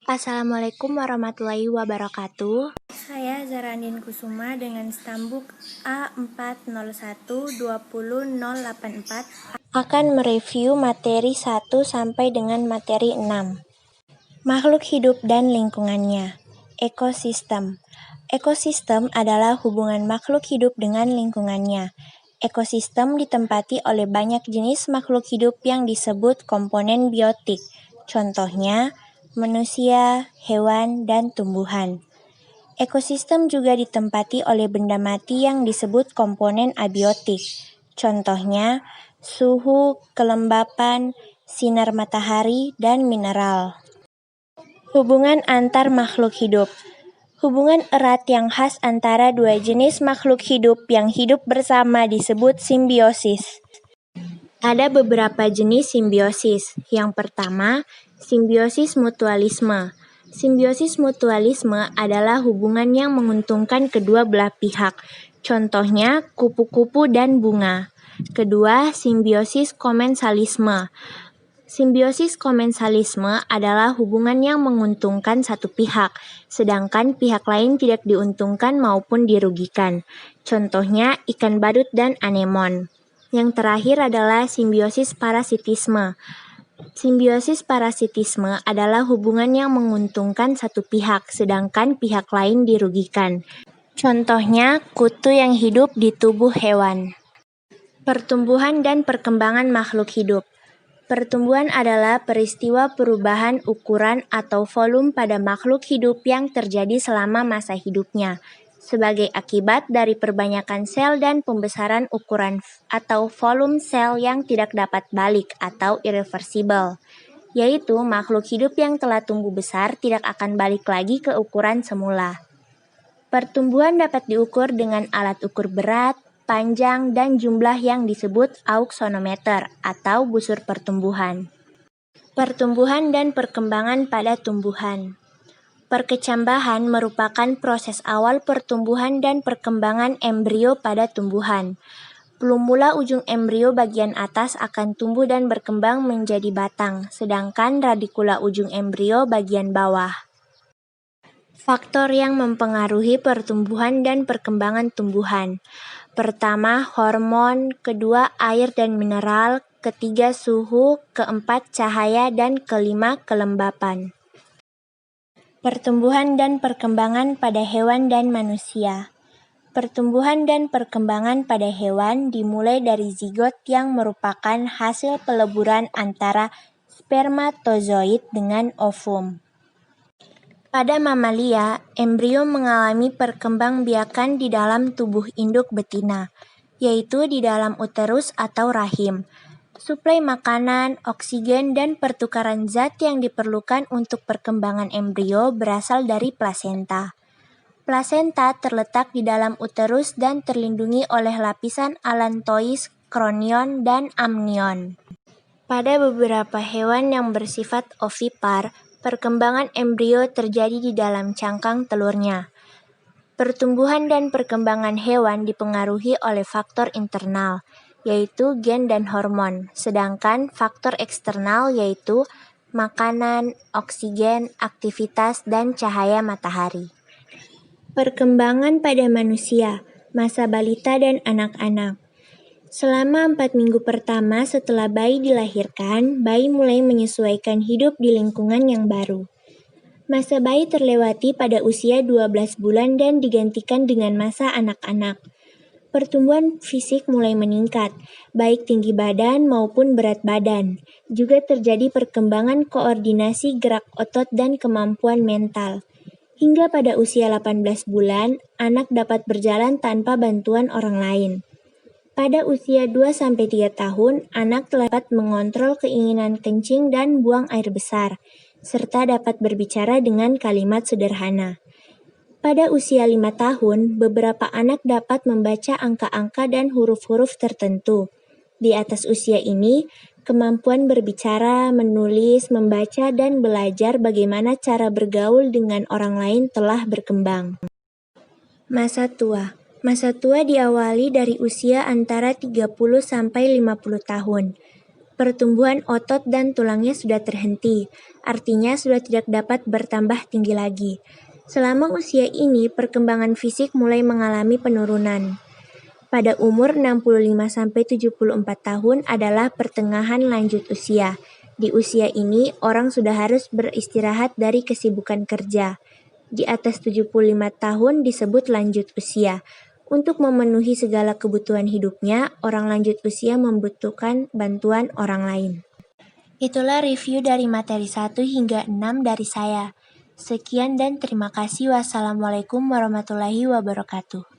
Assalamualaikum warahmatullahi wabarakatuh. Saya Zarandin Kusuma dengan stambuk A401200084 Akan mereview materi 1 sampai dengan materi 6. Makhluk hidup dan lingkungannya. Ekosistem. Ekosistem adalah hubungan makhluk hidup dengan lingkungannya. Ekosistem ditempati oleh banyak jenis makhluk hidup yang disebut komponen biotik. Contohnya, manusia, hewan, dan tumbuhan. Ekosistem juga ditempati oleh benda mati yang disebut komponen abiotik. Contohnya, suhu, kelembapan, sinar matahari, dan mineral. Hubungan antar makhluk hidup. Hubungan erat yang khas antara dua jenis makhluk hidup yang hidup bersama disebut simbiosis. Ada beberapa jenis simbiosis. Yang pertama, simbiosis mutualisme. Simbiosis mutualisme adalah hubungan yang menguntungkan kedua belah pihak. Contohnya, kupu-kupu dan bunga. Kedua, simbiosis komensalisme. Simbiosis komensalisme adalah hubungan yang menguntungkan satu pihak, sedangkan pihak lain tidak diuntungkan maupun dirugikan. Contohnya, ikan badut dan anemon. Yang terakhir adalah simbiosis parasitisme. Simbiosis parasitisme adalah hubungan yang menguntungkan satu pihak, sedangkan pihak lain dirugikan. Contohnya, kutu yang hidup di tubuh hewan. Pertumbuhan dan perkembangan makhluk hidup. Pertumbuhan adalah peristiwa perubahan ukuran atau volume pada makhluk hidup yang terjadi selama masa hidupnya, sebagai akibat dari perbanyakan sel dan pembesaran ukuran atau volume sel yang tidak dapat balik atau irreversible, yaitu makhluk hidup yang telah tumbuh besar tidak akan balik lagi ke ukuran semula. Pertumbuhan dapat diukur dengan alat ukur berat, panjang, dan jumlah yang disebut auksonometer atau busur pertumbuhan. Pertumbuhan dan perkembangan pada tumbuhan. Perkecambahan merupakan proses awal pertumbuhan dan perkembangan embrio pada tumbuhan. Plumula ujung embrio bagian atas akan tumbuh dan berkembang menjadi batang, sedangkan radikula ujung embrio bagian bawah. Faktor yang mempengaruhi pertumbuhan dan perkembangan tumbuhan. Pertama, hormon, kedua, air dan mineral, ketiga, suhu, keempat, cahaya, dan kelima, kelembapan. Pertumbuhan dan perkembangan pada hewan dan manusia. Pertumbuhan dan perkembangan pada hewan dimulai dari zigot yang merupakan hasil peleburan antara spermatozoid dengan ovum. Pada mamalia, embrio mengalami perkembangbiakan di dalam tubuh induk betina, yaitu di dalam uterus atau rahim. Suplai makanan, oksigen, dan pertukaran zat yang diperlukan untuk perkembangan embrio berasal dari plasenta. Plasenta terletak di dalam uterus dan terlindungi oleh lapisan allantois, kronion, dan amnion. Pada beberapa hewan yang bersifat ovipar, perkembangan embrio terjadi di dalam cangkang telurnya. Pertumbuhan dan perkembangan hewan dipengaruhi oleh faktor internal, yaitu gen dan hormon, sedangkan faktor eksternal yaitu makanan, oksigen, aktivitas, dan cahaya matahari. Perkembangan pada manusia, masa balita dan anak-anak. Selama 4 minggu pertama setelah bayi dilahirkan, bayi mulai menyesuaikan hidup di lingkungan yang baru. Masa bayi terlewati pada usia 12 bulan dan digantikan dengan masa anak-anak. Pertumbuhan fisik mulai meningkat, baik tinggi badan maupun berat badan. Juga terjadi perkembangan koordinasi gerak otot dan kemampuan mental. Hingga pada usia 18 bulan, anak dapat berjalan tanpa bantuan orang lain. Pada usia 2-3 tahun, anak telah dapat mengontrol keinginan kencing dan buang air besar, serta dapat berbicara dengan kalimat sederhana. Pada usia 5 tahun, beberapa anak dapat membaca angka-angka dan huruf-huruf tertentu. Di atas usia ini, kemampuan berbicara, menulis, membaca, dan belajar bagaimana cara bergaul dengan orang lain telah berkembang. Masa tua. Masa tua diawali dari usia antara 30 sampai 50 tahun. Pertumbuhan otot dan tulangnya sudah terhenti, artinya sudah tidak dapat bertambah tinggi lagi. Selama usia ini, perkembangan fisik mulai mengalami penurunan. Pada umur 65-74 tahun adalah pertengahan lanjut usia. Di usia ini, orang sudah harus beristirahat dari kesibukan kerja. Di atas 75 tahun disebut lanjut usia. Untuk memenuhi segala kebutuhan hidupnya, orang lanjut usia membutuhkan bantuan orang lain. Itulah review dari materi 1 hingga 6 dari saya. Sekian dan terima kasih. Wassalamualaikum warahmatullahi wabarakatuh.